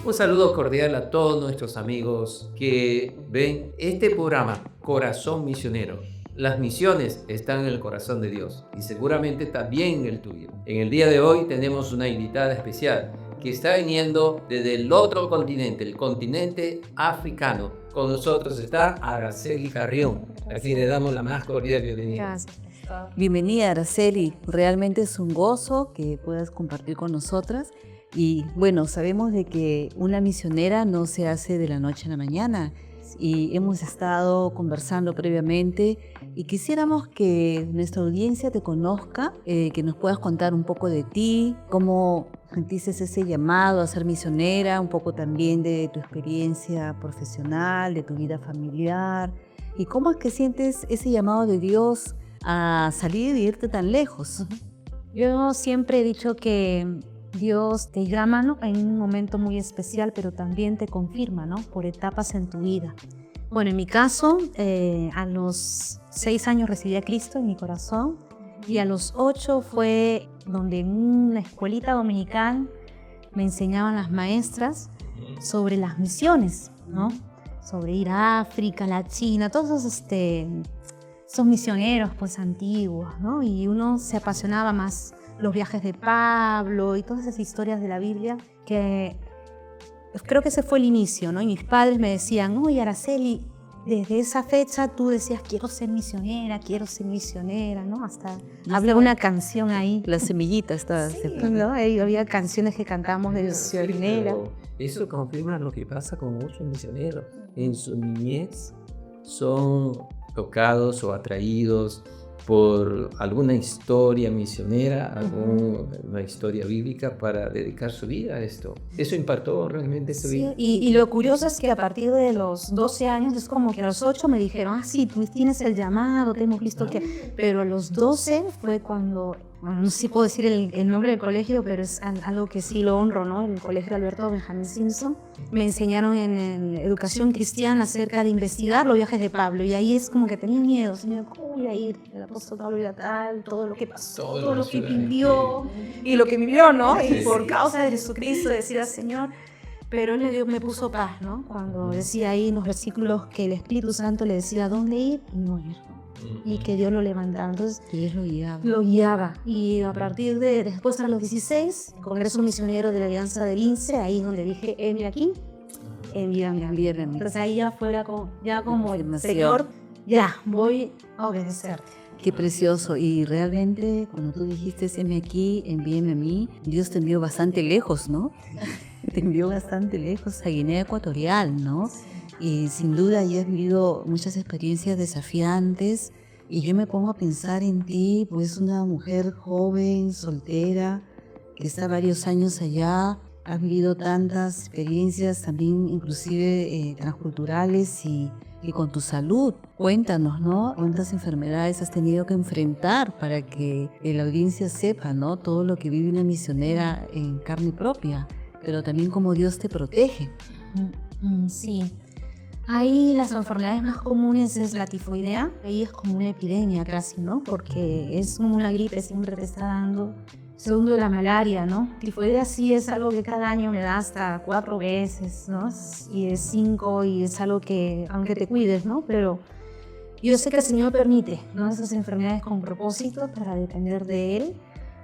Un saludo cordial a todos nuestros amigos que ven este programa Corazón Misionero. Las misiones están en el corazón de Dios y seguramente también en el tuyo. En el día de hoy tenemos una invitada especial que está viniendo desde el otro continente, el continente africano. Con nosotros está Araceli Carrión, a quien le damos la más cordial bienvenida. Gracias. Bienvenida, Araceli. Realmente es un gozo que puedas compartir con nosotras. Y bueno, sabemos de que una misionera no se hace de la noche a la mañana y hemos estado conversando previamente y quisiéramos que nuestra audiencia te conozca, que nos puedas contar un poco de ti, cómo sentiste ese llamado a ser misionera, un poco también de tu experiencia profesional, de tu vida familiar y cómo es que sientes ese llamado de Dios a salir y irte tan lejos. Yo siempre he dicho que Dios te llama, ¿no?, en un momento muy especial, pero también te confirma, ¿no?, por etapas en tu vida. Bueno, en mi caso, a los 6 años recibí a Cristo en mi corazón y a los 8 fue donde en una escuelita dominical me enseñaban las maestras sobre las misiones, ¿no?, sobre ir a África, a la China, todos esos misioneros pues antiguos, ¿no?, y uno se apasionaba más los viajes de Pablo y todas esas historias de la Biblia, que creo que ese fue el inicio, ¿no? Y mis padres me decían, oye, Araceli, desde esa fecha tú decías, quiero ser misionera, ¿no? Hasta hablé una canción ahí. La semillita estaba. Sí, ¿no? Ahí había canciones que cantábamos de misionera. Eso confirma lo que pasa con muchos misioneros. En su niñez son tocados o atraídos por alguna historia misionera, alguna historia bíblica para dedicar su vida a esto. ¿Eso impactó realmente su vida? Y lo curioso es que a partir de los 12 años, es como que a los 8 me dijeron, sí, tú tienes el llamado, te hemos visto que... Pero a los 12 fue cuando, bueno, no sé si puedo decir el nombre del colegio, pero es algo que sí lo honro, ¿no? El colegio Alberto Benjamín Simpson. Me enseñaron en educación cristiana acerca de investigar los viajes de Pablo, y ahí es como que tenía miedo, señor, ¿cómo voy a ir? El apóstol Pablo era tal, todo lo que pasó, todo lo que vivió y lo que vivió, ¿no? Y por causa de Jesucristo decía Señor, pero él me puso paz, ¿no? Cuando decía ahí en los versículos que el Espíritu Santo le decía a dónde ir y no ir, y que Dios lo levantaba. Entonces Dios lo guiaba. Y a partir de después a los 16, Congreso Misionero de la Alianza del INSE, ahí donde dije, envíame aquí, envíame a mí. Entonces ahí ya fuera como Señor, ya voy a obedecerte. Qué precioso. Y realmente cuando tú dijiste, heme aquí, envíeme a mí, Dios te envió bastante lejos, ¿no? Te envió bastante lejos a Guinea Ecuatorial, ¿no? Y sin duda ya has vivido muchas experiencias desafiantes y yo me pongo a pensar en ti, pues una mujer joven, soltera, que está varios años allá, has vivido tantas experiencias también inclusive transculturales y con tu salud. Cuéntanos, ¿no? ¿Cuántas enfermedades has tenido que enfrentar para que la audiencia sepa, ¿no?, todo lo que vive una misionera en carne propia, pero también cómo Dios te protege? Sí. Ahí las enfermedades más comunes es la tifoidea, ahí es como una epidemia casi, ¿no? Porque es como una gripe, siempre te está dando. Segundo, la malaria, ¿no? Tifoidea sí es algo que cada año me da hasta 4 veces, ¿no? Y es 5 y es algo que, aunque te cuides, ¿no? Pero yo sé que el Señor permite, ¿no?, esas enfermedades con propósito para depender de Él.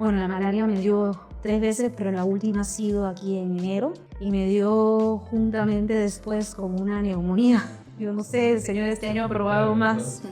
Bueno, la malaria me dio 3 veces, pero la última ha sido aquí en enero y me dio juntamente después como una neumonía. Yo no sé, el Señor este año ha probado más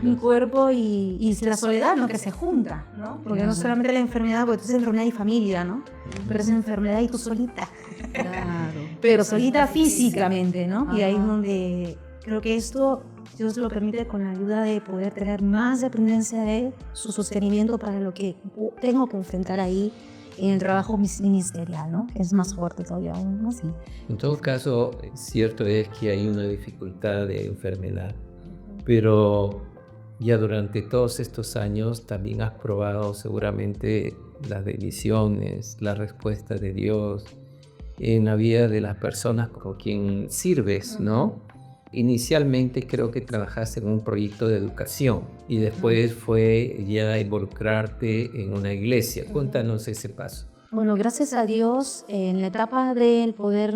mi cuerpo y la soledad, ¿no?, que se junta, ¿no? Porque no solamente la enfermedad, porque tú es enfermedad y familia, ¿no? Pero es enfermedad y tú solita. Claro. Pero solita físicamente, ¿no? Y ahí es donde creo que esto Dios lo permite con la ayuda de poder tener más dependencia de Él, su sostenimiento para lo que tengo que enfrentar ahí en el trabajo ministerial, ¿no? Es más fuerte todavía aún, ¿no? Sí. En todo caso, cierto es que hay una dificultad de enfermedad, pero ya durante todos estos años también has probado seguramente las bendiciones, la respuesta de Dios en la vida de las personas con quien sirves, ¿no? Inicialmente creo que trabajaste en un proyecto de educación y después fue ya involucrarte en una iglesia. Cuéntanos ese paso. Bueno, gracias a Dios, en la etapa del poder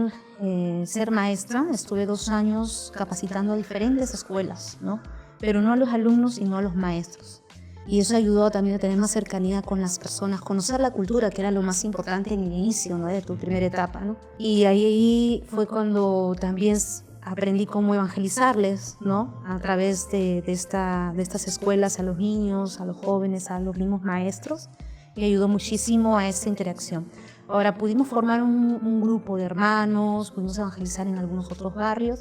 ser maestra, estuve 2 años capacitando a diferentes escuelas, ¿no? Pero no a los alumnos, sino a los maestros. Y eso ayudó también a tener más cercanía con las personas, conocer la cultura, que era lo más importante en el inicio, ¿no? De tu primera etapa, ¿no? Y ahí fue cuando también aprendí cómo evangelizarles, ¿no? A través de estas escuelas a los niños, a los jóvenes, a los mismos maestros. Y ayudó muchísimo a esa interacción. Ahora pudimos formar un grupo de hermanos, pudimos evangelizar en algunos otros barrios,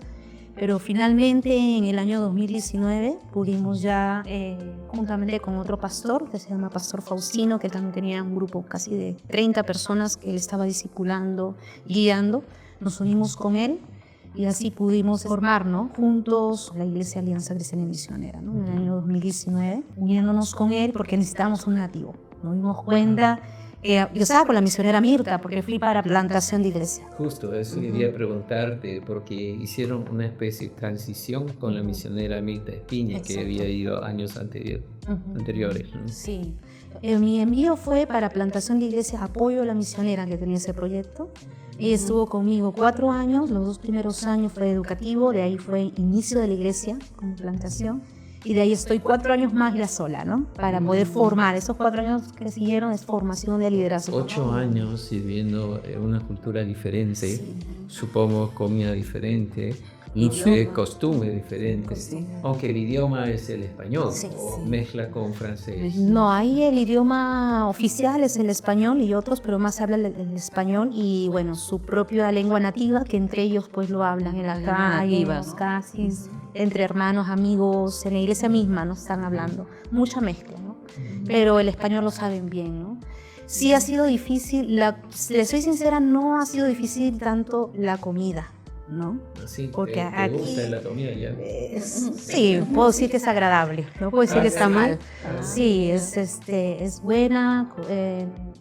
pero finalmente en el año 2019 pudimos ya, juntamente con otro pastor, que se llama Pastor Faustino, que también tenía un grupo casi de 30 personas que él estaba discipulando, guiando, nos unimos con él y así pudimos formar, ¿no? Juntos la Iglesia Alianza Cristiana Misionera, ¿no? En el año 2019, uniéndonos con él porque necesitábamos un nativo. Nos dimos cuenta que yo estaba con la misionera Mirta porque fui para plantación de iglesia. Justo, eso quería preguntarte, porque hicieron una especie de transición con la misionera Mirta Espiña, que había ido años anteriores, ¿no? Sí. Mi envío fue para plantación de iglesia, apoyo a la misionera que tenía ese proyecto. Ella estuvo conmigo 4 años, los 2 primeros años fue educativo, de ahí fue inicio de la iglesia con plantación. Y de ahí estoy 4 años más ya sola, ¿no? Para poder formar. Esos 4 años que siguieron es formación de liderazgo. 8 años sirviendo en una cultura diferente, sí. Supongo comida diferente, no sé, costumbre diferente. Aunque el idioma es el español, sí, o mezcla con francés. No, ahí el idioma oficial es el español y otros, pero más se habla el español y bueno, su propia lengua nativa, que entre ellos pues lo hablan en la calle, en los casis, entre hermanos, amigos, en la iglesia misma, ¿no? Están hablando. Mucha mezcla, ¿no? Pero el español lo saben bien, ¿no? Sí ha sido difícil, les soy sincera, no ha sido difícil tanto la comida, ¿no? Sí, porque ¿te gusta la comida ya? Sí, puedo decir que es agradable, no puedo decir que está mal. Sí, es buena,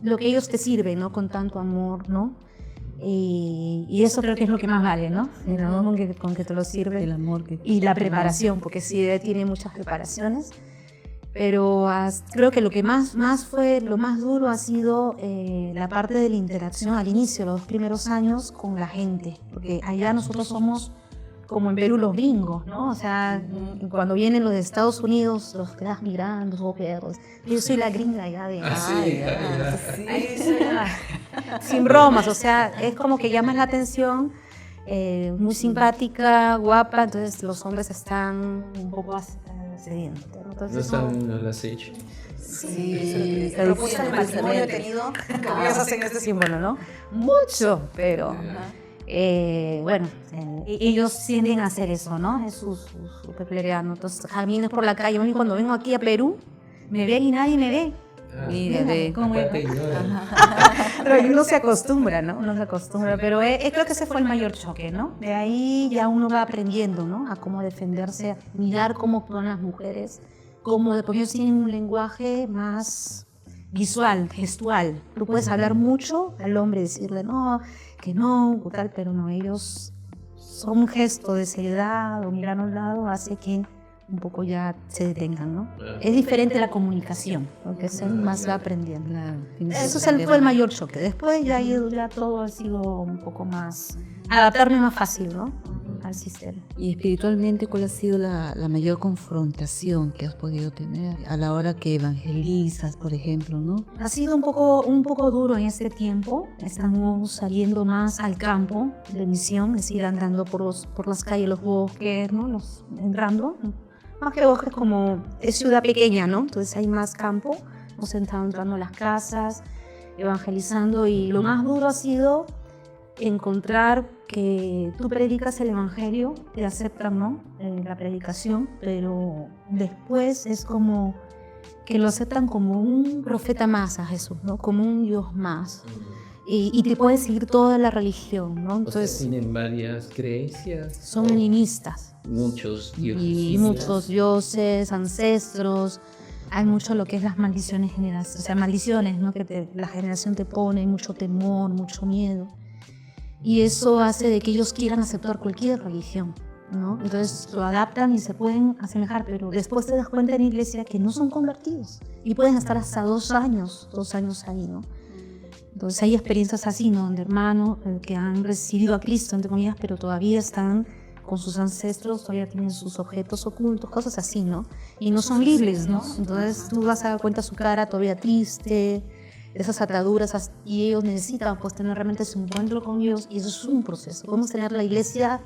lo que ellos te sirven, ¿no? Con tanto amor, ¿no? Y eso creo que es lo que más vale, ¿no? El amor con que te lo sirve. El amor y la preparación, porque sí tiene muchas preparaciones. Pero creo que lo que más fue, lo más duro ha sido la parte de la interacción al inicio, los 2 primeros años con la gente. Porque allá nosotros somos, como en Perú, los gringos, ¿no? O sea, cuando vienen los de Estados Unidos, los quedas mirando, los perros. Yo soy la gringa allá de... Sin bromas, o sea, es como que llamas la atención, muy simpática, guapa, entonces los hombres están un poco sedientos. No están al acecho. Sí, propuestas de matrimonio he tenido, como ellos hacen este símbolo, ¿no? Mucho, pero... bueno, ellos tienden a hacer eso, ¿no? Es su peculiaridad, ¿no? Entonces, camines por la calle, cuando vengo aquí a Perú, me ven y nadie me ve. Pero uno se acostumbra, ¿no? Uno se acostumbra, pero creo que ese fue el mayor choque, ¿no? De ahí ya uno va aprendiendo, ¿no? A cómo defenderse, a mirar cómo actúan las mujeres, porque ellos tienen un lenguaje más visual, gestual. Tú puedes hablar mucho al hombre, decirle no, que no, o tal, pero no, ellos son un gesto de seriedad o mirar a un lado hace que un poco ya se detengan, ¿no? Es diferente la comunicación, porque se más va aprendiendo. Eso fue el mayor choque. Después ya todo ha sido un poco más, adaptarme más fácil, ¿no? Al sistema. Y espiritualmente, ¿cuál ha sido la mayor confrontación que has podido tener a la hora que evangelizas, por ejemplo, ¿no? Ha sido un poco duro en este tiempo. Estamos saliendo más al campo de misión, es decir, andando por las calles, los bosques, ¿no? Entrando. Más que bosques, como es ciudad pequeña, ¿no? Entonces hay más campo. Hemos estado entrando a las casas, evangelizando, y lo más duro ha sido encontrar que tú predicas el evangelio, te aceptan, ¿no? La predicación, pero después es como que lo aceptan como un profeta más a Jesús, ¿no? Como un Dios más. Y te puede seguir toda la religión, ¿no? Entonces, tienen varias creencias. Son animistas. Muchos dioses. Y muchos dioses, ancestros. Hay mucho lo que es las maldiciones generacionales, o sea, maldiciones, ¿no? Que la generación te pone, mucho temor, mucho miedo. Y eso hace de que ellos quieran aceptar cualquier religión, ¿no? Entonces lo adaptan y se pueden asemejar, pero después te das cuenta en la iglesia que no son convertidos y pueden estar hasta 2 años ahí, ¿no? Entonces hay experiencias así, ¿no? Donde hermanos que han recibido a Cristo, entre comillas, pero todavía están con sus ancestros, todavía tienen sus objetos ocultos, cosas así, ¿no? Y no son libres, ¿no? Entonces tú vas a dar cuenta su cara todavía triste, esas ataduras, y ellos necesitan pues tener realmente su encuentro con Dios, y eso es un proceso. Podemos tener la iglesia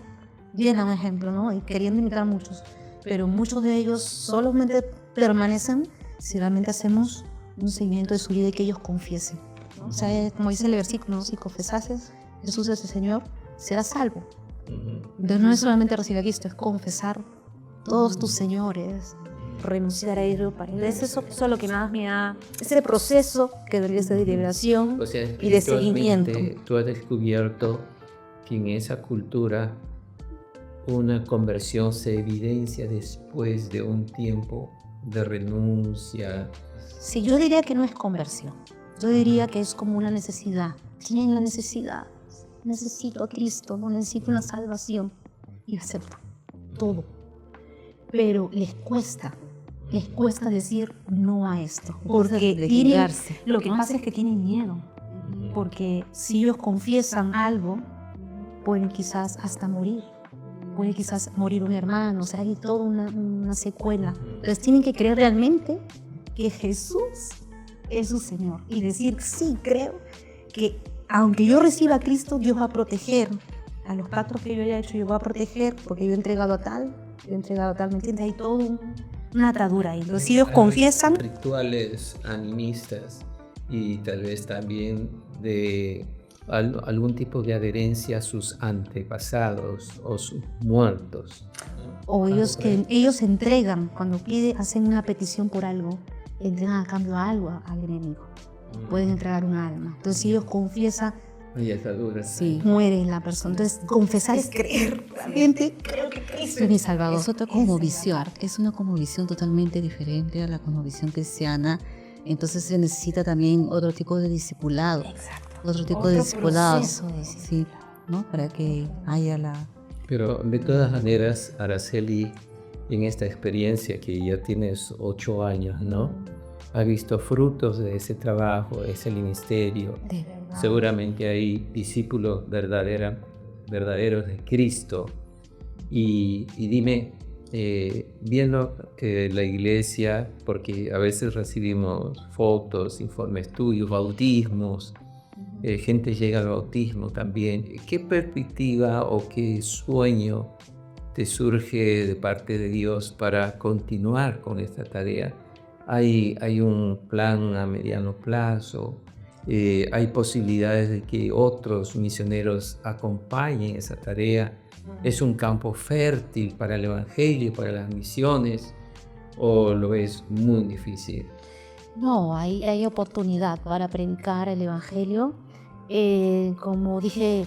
llena, un ejemplo, ¿no? Y queriendo imitar a muchos, pero muchos de ellos solamente permanecen si realmente hacemos un seguimiento de su vida y que ellos confiesen. O sea, como dice el versículo, ¿no? Si confesases Jesús es el Señor, serás salvo. Entonces no es solamente recibir a Cristo, es confesar todos tus señores, renunciar a ello para él. Eso es lo que más me da, ese proceso que debería ser de liberación, O sea, y de seguimiento. tú has descubierto que en esa cultura una conversión se evidencia después de un tiempo de renuncia. Sí, yo diría que no es conversión. Yo diría que es como una necesidad. Tienen la necesidad. Necesito a Cristo, no necesito una salvación. Y acepto todo. Pero les cuesta decir no a esto. Porque lo que pasa es que tienen miedo. Porque si ellos confiesan algo, pueden quizás hasta morir. Puede quizás morir un hermano. O sea, hay toda una secuela. Entonces tienen que creer realmente que Jesús es su Señor. Y decir, sí, creo que aunque yo reciba a Cristo, Dios va a proteger a los pactos que yo haya hecho, yo voy a proteger porque yo he entregado a tal, ¿me entiendes? Hay todo una atadura ahí. Entonces, si ellos confiesan... Rituales animistas y tal vez también de algún tipo de adherencia a sus antepasados o sus muertos. O ellos entregan, cuando hacen una petición por algo, entregan a cambio algo al enemigo. Pueden entregar un alma. Entonces, si ellos confiesan, sí, muere la persona. Entonces, confesar es creer. Realmente creo que Cristo es mi Salvador. Es otra cosmovisión. Es una cosmovisión totalmente diferente a la cosmovisión cristiana. Entonces se necesita también otro tipo de discipulado. Exacto. Otro tipo de discipulado. Sí, ¿no? Para que haya la... Pero de todas maneras, Araceli, en esta experiencia que ya tienes 8 años, ¿no? Ha visto frutos de ese trabajo, de ese ministerio. De verdad. Seguramente hay discípulos verdaderos de Cristo. Y dime, viendo que la iglesia, porque a veces recibimos fotos, informes tuyos, bautismos, gente llega al bautismo también. ¿Qué perspectiva o qué sueño te surge de parte de Dios para continuar con esta tarea? ¿Hay un plan a mediano plazo? ¿Hay posibilidades de que otros misioneros acompañen esa tarea? ¿Es un campo fértil para el evangelio, para las misiones? ¿O lo es muy difícil? No, hay oportunidad para predicar el evangelio. Como dije,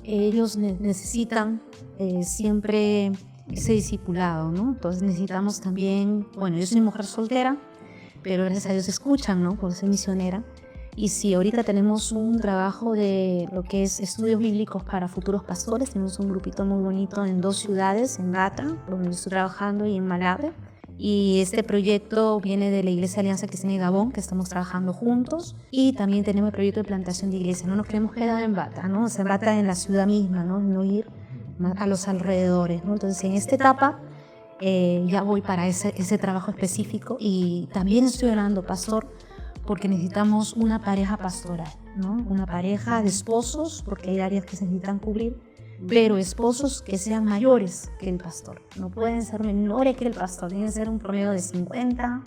ellos necesitan siempre ese discipulado, ¿no? Entonces necesitamos también, bueno, yo soy mujer soltera, pero gracias a Dios escuchan, ¿no? Por ser misionera. Y sí, ahorita tenemos un trabajo de lo que es estudios bíblicos para futuros pastores. Tenemos un grupito muy bonito en 2 ciudades, en Gata, donde estoy trabajando, y en Malabre. Y este proyecto viene de la Iglesia Alianza Cristiana de Gabón, que estamos trabajando juntos. Y también tenemos el proyecto de plantación de iglesia. No nos queremos quedar en Bata, ¿no? O sea, en Bata, en la ciudad misma, ¿no? No ir a los alrededores, ¿no? Entonces, en esta etapa ya voy para ese trabajo específico. Y también estoy orando, pastor, porque necesitamos una pareja pastoral, ¿no? Una pareja de esposos, porque hay áreas que se necesitan cubrir, pero esposos que sean mayores que el pastor. No pueden ser menores que el pastor, tienen que ser un promedio de 50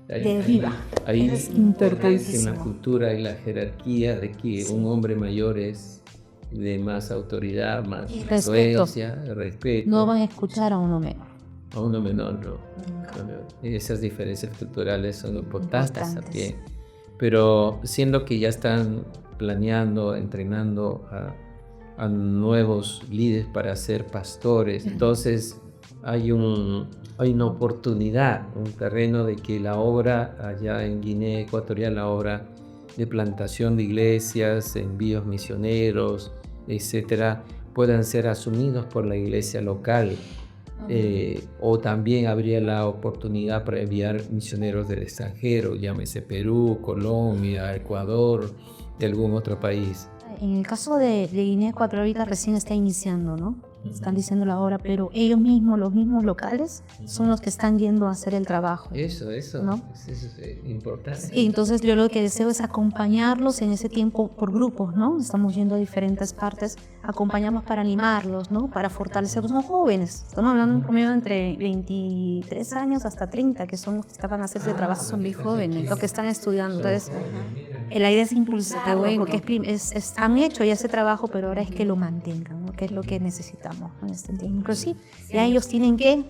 de arriba. Ahí Es en la importantísimo. cultura y la jerarquía de que un hombre mayor es de más autoridad, más Y respeto. influencia, respeto. No van a escuchar a uno menor. A uno menor, no. Esas diferencias culturales son importantes también. Pero siendo que ya están planeando, entrenando a nuevos líderes para ser pastores, entonces hay una oportunidad, un terreno de que la obra allá en Guinea Ecuatorial, la obra de plantación de iglesias, envíos misioneros, etcétera, puedan ser asumidos por la iglesia local. O también habría la oportunidad para enviar misioneros del extranjero, llámese Perú, Colombia, Ecuador, de algún otro país. En el caso de Guinea Ecuatorial recién está iniciando, ¿no? Están diciendo la hora, pero ellos mismos, los mismos locales, son los que están yendo a hacer el trabajo. Eso, ¿no? Eso es importante. Y entonces yo lo que deseo es acompañarlos en ese tiempo por grupos, ¿no? Estamos yendo a diferentes partes, acompañamos para animarlos, ¿no? Para fortalecerlos. Son jóvenes, estamos hablando de un promedio entre 23 años hasta 30, que son los que estaban a hacer ese trabajo. Son muy jóvenes. Los que están estudiando. Entonces, la idea es impulsar, porque han hecho ya ese trabajo, pero ahora es que lo mantengan, ¿no? Que es lo que necesitamos en este tiempo. Pero sí, ya ellos tienen que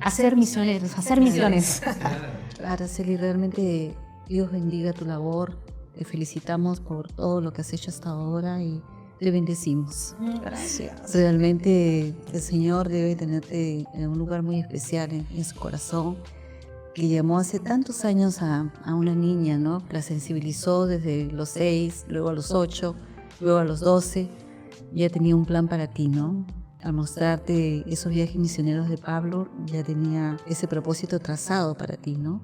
hacer misioneros, hacer misiones. Araceli, realmente Dios bendiga tu labor. Te felicitamos por todo lo que has hecho hasta ahora y te bendecimos. Gracias. Realmente el Señor debe tenerte en un lugar muy especial en su corazón, que llamó hace tantos años a una niña, ¿no? La sensibilizó desde los 6, luego a los 8, luego a los 12. Ya tenía un plan para ti, ¿no? Al mostrarte esos viajes misioneros de Pablo, ya tenía ese propósito trazado para ti, ¿no?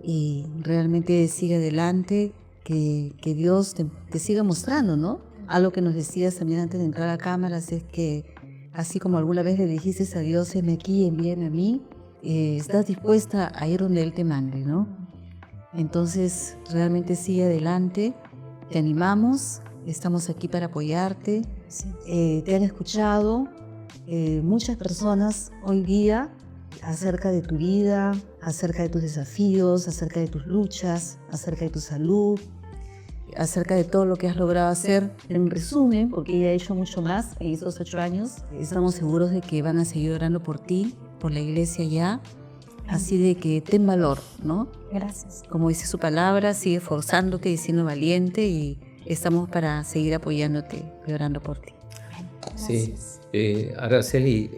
Y realmente sigue adelante, que Dios te siga mostrando, ¿no? Algo que nos decías también antes de entrar a cámaras es que, así como alguna vez le dijiste a Dios, heme aquí, envíame a mí, estás dispuesta a ir donde Él te mande, ¿no? Entonces, realmente sigue adelante, te animamos, estamos aquí para apoyarte. Te han escuchado muchas personas hoy día acerca de tu vida, acerca de tus desafíos, acerca de tus luchas, acerca de tu salud, acerca de todo lo que has logrado hacer. En resumen, porque ella ha hecho mucho más en esos 8 años, estamos seguros de que van a seguir orando por ti, por la iglesia ya. Así de que ten valor, ¿no? Gracias. Como dice su palabra, sigue esforzándote y siendo valiente, y estamos para seguir apoyándote y orando por ti. Sí, Araceli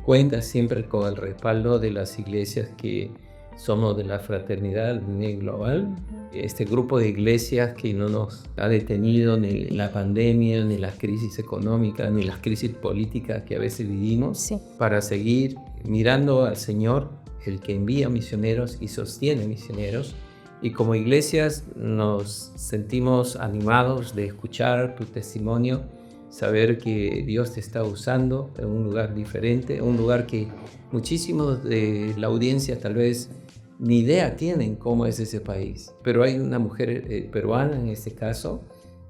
cuenta siempre con el respaldo de las iglesias que somos de la Fraternidad Global, este grupo de iglesias que no nos ha detenido ni la pandemia, ni las crisis económicas, ni las crisis políticas que a veces vivimos, Sí. para seguir mirando al Señor, el que envía misioneros y sostiene misioneros. Y como iglesias nos sentimos animados de escuchar tu testimonio, saber que Dios te está usando en un lugar diferente, un lugar que muchísimos de la audiencia tal vez ni idea tienen cómo es ese país. Pero hay una mujer peruana en este caso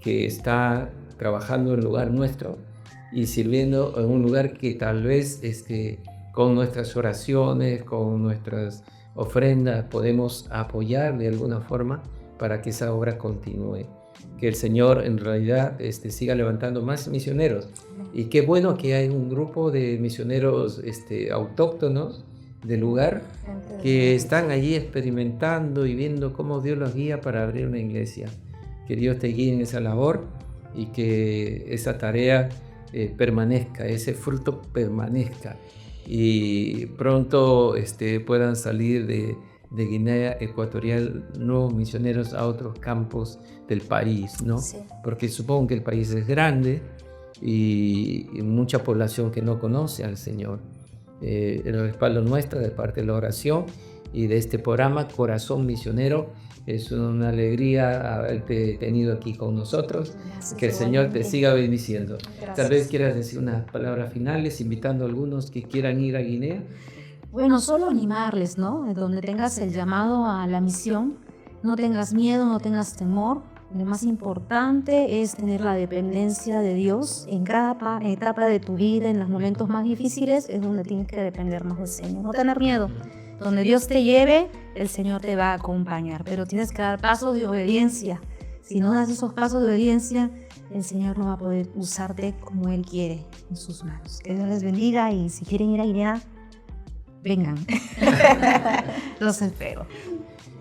que está trabajando en el lugar nuestro y sirviendo en un lugar que tal vez con nuestras oraciones, con nuestras ofrendas podemos apoyar de alguna forma para que esa obra continúe. Que el Señor en realidad siga levantando más misioneros. Y qué bueno que hay un grupo de misioneros autóctonos del lugar que están allí experimentando y viendo cómo Dios los guía para abrir una iglesia. Que Dios te guíe en esa labor y que esa tarea permanezca, ese fruto permanezca. Y pronto puedan salir de Guinea Ecuatorial nuevos misioneros a otros campos del país, ¿no? Sí. Porque supongo que el país es grande y mucha población que no conoce al Señor. El respaldo nuestro de parte de la oración y de este programa Corazón Misionero, es una alegría haberte tenido aquí con nosotros. Gracias, Que el Señor te igualmente. siga bendiciendo. Gracias. Tal vez quieras decir unas palabras finales, invitando a algunos que quieran ir a Guinea. Bueno, solo animarles, ¿no? Donde tengas el llamado a la misión, no tengas miedo, no tengas temor. Lo más importante es tener la dependencia de Dios en cada etapa de tu vida, en los momentos más difíciles, es donde tienes que depender más del Señor. No tener miedo. Donde Dios te lleve, el Señor te va a acompañar, pero tienes que dar pasos de obediencia. Si no das esos pasos de obediencia, el Señor no va a poder usarte como Él quiere en sus manos. Que Dios les bendiga, y si quieren ir a Guinea, vengan. Los espero.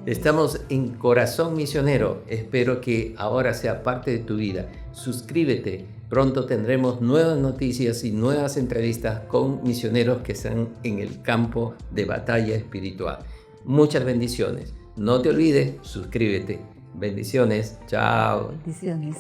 Estamos en Corazón Misionero. Espero que ahora sea parte de tu vida. Suscríbete. Pronto tendremos nuevas noticias y nuevas entrevistas con misioneros que están en el campo de batalla espiritual. Muchas bendiciones. No te olvides, suscríbete. Bendiciones. Chao. Bendiciones.